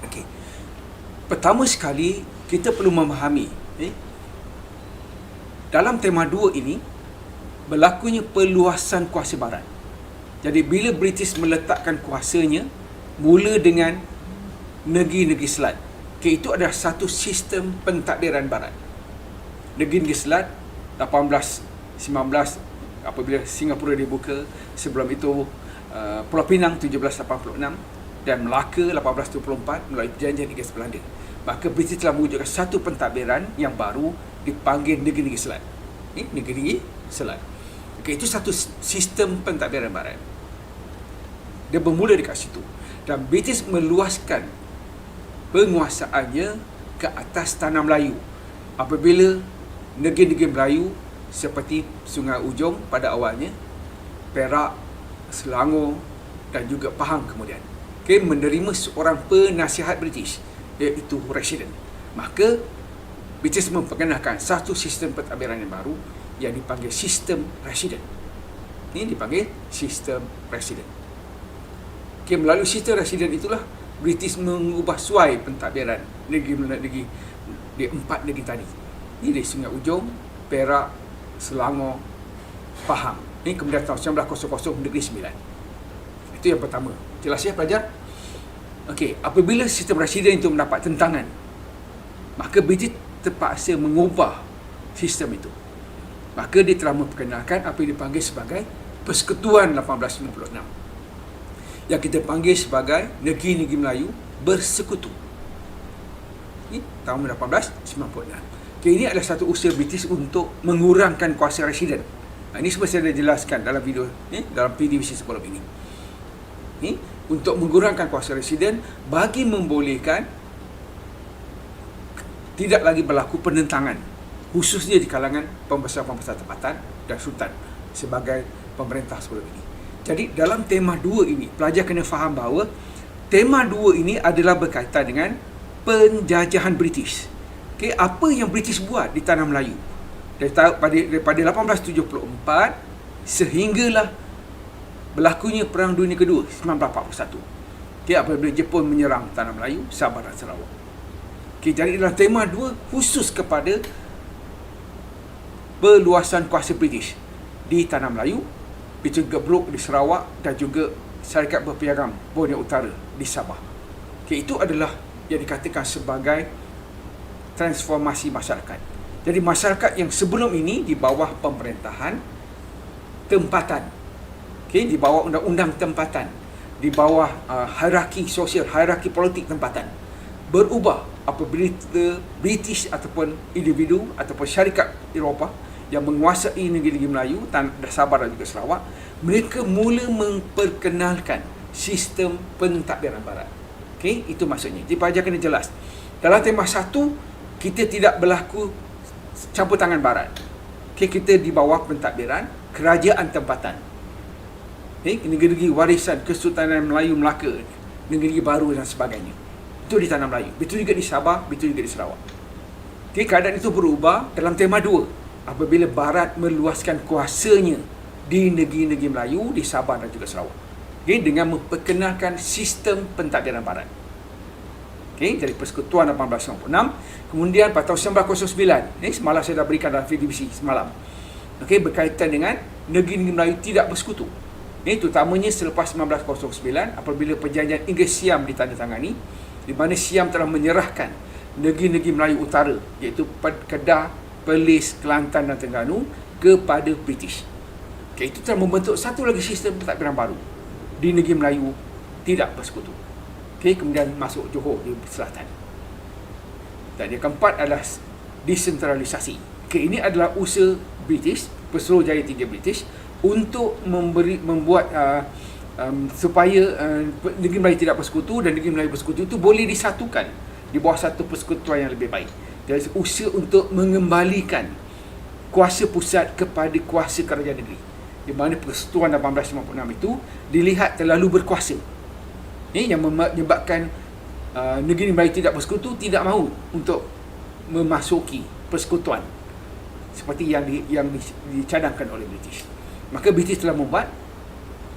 Okey. Pertama sekali, kita perlu memahami dalam tema 2 ini berlakunya perluasan kuasa barat. Jadi bila British meletakkan kuasanya mula dengan negeri-negeri Selat, itu adalah satu sistem pentadbiran barat. Negeri-negeri Selat 1819 apabila Singapura dibuka, sebelum itu Pulau Pinang 1786 dan Melaka 1824 melalui perjanjian Inggeris Belanda. Maka British telah mewujudkan satu pentadbiran yang baru dipanggil negeri-negeri Selat. Negeri Selat. Okay, itu satu sistem pentadbiran barat. Dia bermula dekat situ. Dan British meluaskan penguasaannya ke atas tanah Melayu. Apabila negeri-negeri Melayu seperti Sungai Ujong pada awalnya, Perak, Selangor dan juga Pahang kemudian, menerima seorang penasihat British, iaitu Resident. Maka British memperkenalkan satu sistem pentadbiran yang baru yang dipanggil sistem Resident. Ini dipanggil sistem Resident. Melalui sistem Resident itulah British mengubah suai pentadbiran negeri di 4 negeri tadi. Ini dari Sungai Ujong, Perak, Selangor, Pahang. Ini kemudian tahun 1900 Negeri Sembilan. Itu yang pertama. Jelas ya pelajar? Okey, apabila sistem Resident itu mendapat tentangan, maka British terpaksa mengubah sistem itu. Maka dia telah memperkenalkan apa yang dipanggil sebagai Persekutuan 1896, yang kita panggil sebagai Negeri-Negeri Melayu Bersekutu. Ini tahun 1896. Ini adalah satu usaha British untuk mengurangkan kuasa Resident. Ini semua saya dah jelaskan dalam video, dalam PDVC sebelum ini. Untuk mengurangkan kuasa Resident bagi membolehkan tidak lagi berlaku penentangan, khususnya di kalangan pembesar-pembesar tempatan dan sultan sebagai pemerintah sebelum ini. Jadi dalam tema 2 ini, pelajar kena faham bahawa tema 2 ini adalah berkaitan dengan penjajahan British. Apa yang British buat di tanah Melayu daripada 1874 sehinggalah berlakunya Perang Dunia Kedua 1941. Apabila Jepun menyerang tanah Melayu, Sabah dan Sarawak. Jadi dalam tema 2 khusus kepada perluasan kuasa British di tanah Melayu, itu Gebruk di Sarawak dan juga Syarikat Berpiagam Borneo Utara di Sabah. Itu adalah yang dikatakan sebagai transformasi masyarakat. Jadi masyarakat yang sebelum ini di bawah pemerintahan tempatan, di bawah undang-undang tempatan, di bawah hierarki sosial, hierarki politik tempatan, berubah apabila British ataupun individu ataupun syarikat Eropah yang menguasai negeri-negeri Melayu, Sabah dan juga Sarawak, mereka mula memperkenalkan sistem pentadbiran barat. Itu maksudnya. Jadi pelajar kena jelas. Dalam tema 1, kita tidak berlaku campur tangan barat. Kita di bawah pentadbiran kerajaan tempatan. Negeri-negeri warisan Kesultanan Melayu Melaka, negeri baru dan sebagainya. Itu di tanah Melayu. Betul juga di Sabah, betul juga di Sarawak. Keadaan itu berubah dalam tema 2 apabila barat meluaskan kuasanya di negeri-negeri Melayu, di Sabah dan juga Sarawak. Dengan memperkenalkan sistem pentadbiran barat. Jadi Persekutuan 1896. Kemudian pada tahun 1909, semalam saya dah berikan dalam VDBC semalam, berkaitan dengan negeri-negeri Melayu tidak bersekutu. Terutamanya selepas 1909 apabila perjanjian Inggeris-Siam ditandatangani, di mana Siam telah menyerahkan negeri-negeri Melayu Utara, iaitu Kedah, Perlis, Kelantan dan Terengganu kepada British. Itu telah membentuk satu lagi sistem pentadbiran baru di negeri Melayu tidak bersekutu. Kemudian masuk Johor di selatan. Dan yang keempat adalah desentralisasi. Ini adalah usaha British, Pesuruh Jaya Tinggi British, untuk membuat supaya negeri Melayu tidak bersekutu dan negeri Melayu bersekutu itu boleh disatukan di bawah satu persekutuan yang lebih baik. Jadi usaha untuk mengembalikan kuasa pusat kepada kuasa kerajaan negeri, di mana Persekutuan 1856 itu dilihat terlalu berkuasa, yang menyebabkan negeri Melayu tidak bersekutu tidak mahu untuk memasuki persekutuan seperti yang dicadangkan oleh British. Maka British telah membuat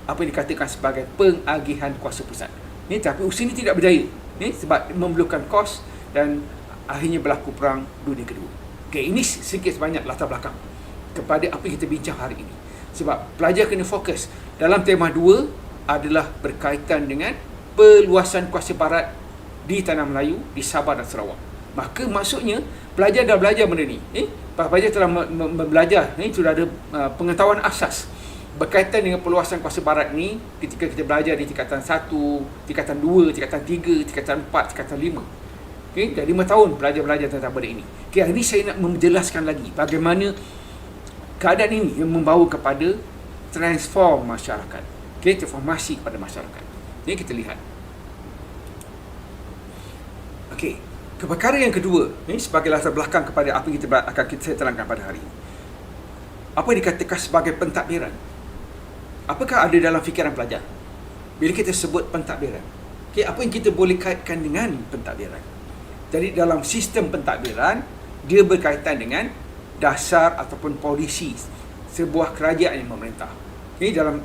apa yang dikatakan sebagai pengagihan kuasa pusat. Tapi usaha ini tidak berjaya. sebab memerlukan kos dan akhirnya berlaku Perang Dunia Kedua. Okey, ini sedikit sebanyak latar belakang kepada apa yang kita bincang hari ini. Sebab pelajar kena fokus. Dalam tema 2 adalah berkaitan dengan peluasan kuasa barat di Tanah Melayu, di Sabah dan Sarawak. Maka maksudnya pelajar dah belajar benda ni. Pelajar telah belajar, sudah ada pengetahuan asas berkaitan dengan peluasan kuasa barat ni ketika kita belajar di tingkatan 1, tingkatan 2, tingkatan 3, tingkatan 4, tingkatan 5. Okay, dah 5 tahun belajar tentang benda ini. Okay, hari ini saya nak menjelaskan lagi bagaimana keadaan ini yang membawa kepada transform masyarakat. Okay, transformasi kepada masyarakat. Ini kita lihat. Okey, perkara yang kedua, sebagai latar belakang kepada apa yang akan kita terangkan pada hari ini. Apa yang dikatakan sebagai pentadbiran? Apakah ada dalam fikiran pelajar bila kita sebut pentadbiran? Okey, apa yang kita boleh kaitkan dengan pentadbiran? Jadi dalam sistem pentadbiran, dia berkaitan dengan dasar ataupun polisi sebuah kerajaan yang memerintah. Ini dalam